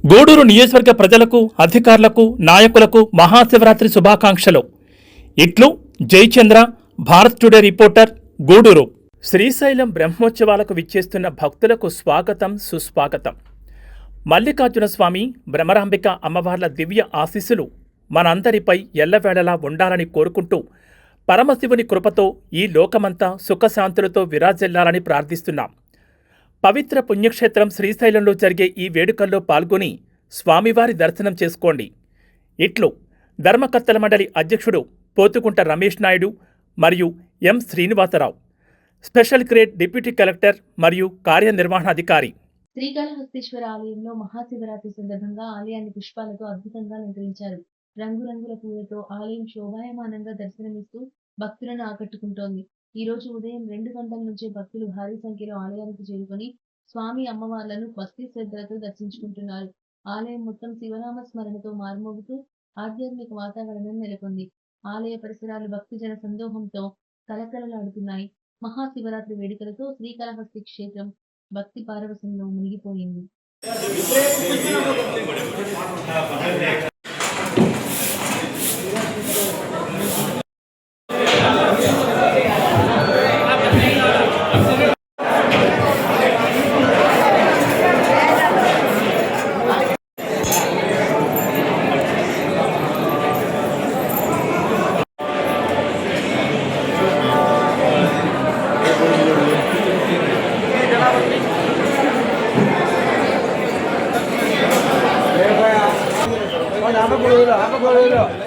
గూడూరు నియోజకవర్గ ప్రజలకు, అధికారులకు, నాయకులకు మహాశివరాత్రి శుభాకాంక్షలు. ఇట్లు జయచంద్ర, భారత్ టుడే రిపోర్టర్, గూడూరు. శ్రీశైలం బ్రహ్మోత్సవాలకు విచ్చేస్తున్న భక్తులకు స్వాగతం, సుస్వాగతం. మల్లికార్జున స్వామి, భ్రమరాంబిక అమ్మవార్ల దివ్య ఆశీస్సులు మనందరిపై ఎల్లవేళలా ఉండాలని కోరుకుంటూ పరమశివుని కృపతో ఈ లోకమంతా సుఖశాంతులతో విరాజిల్లాలని ప్రార్థిస్తున్నాం. పవిత్ర పుణ్యక్షేత్రం శ్రీశైలంలో జరిగే ఈ వేడుకల్లో పాల్గొని స్వామివారి దర్శనం చేసుకోండి. ఇట్లు ధర్మకర్తల మండలి అధ్యక్షుడు పోతుకుంట రమేష్ నాయుడు మరియు M Srinivasarao, special grade deputy collector మరియు కార్యనిర్వహణాధికారి. శ్రీకాళహస్తీశ్వర ఆలయంలో మహాశివరాత్రి సందర్భంగా ఆలయాన్ని పుష్పాలతో అద్భుతంగా అలంకరించారు. రంగురంగుల పూలతో ఆలయం శోభాయమానంగా దర్శనమిస్తూ భక్తులను ఆకట్టుకుంటోంది. ఈ రోజు ఉదయం 2 గంటల నుంచే భక్తులు భారీ సంఖ్యలో ఆలయానికి చేరుకొని స్వామి అమ్మవార్లను భక్తి శ్రద్ధలతో దర్శించుకుంటున్నారు. ఆలయం మొత్తం శివనామ స్మరణతో మార్మోగుతూ ఆధ్యాత్మిక వాతావరణం నెలకొంది. ఆలయ పరిసరాలు భక్తిజన సందోహంతో కలకలలాడుతున్నాయి. మహాశివరాత్రి వేడుకలతో శ్రీకాళహస్తి క్షేత్రం భక్తి పారవశంలో మునిగిపోయింది. apa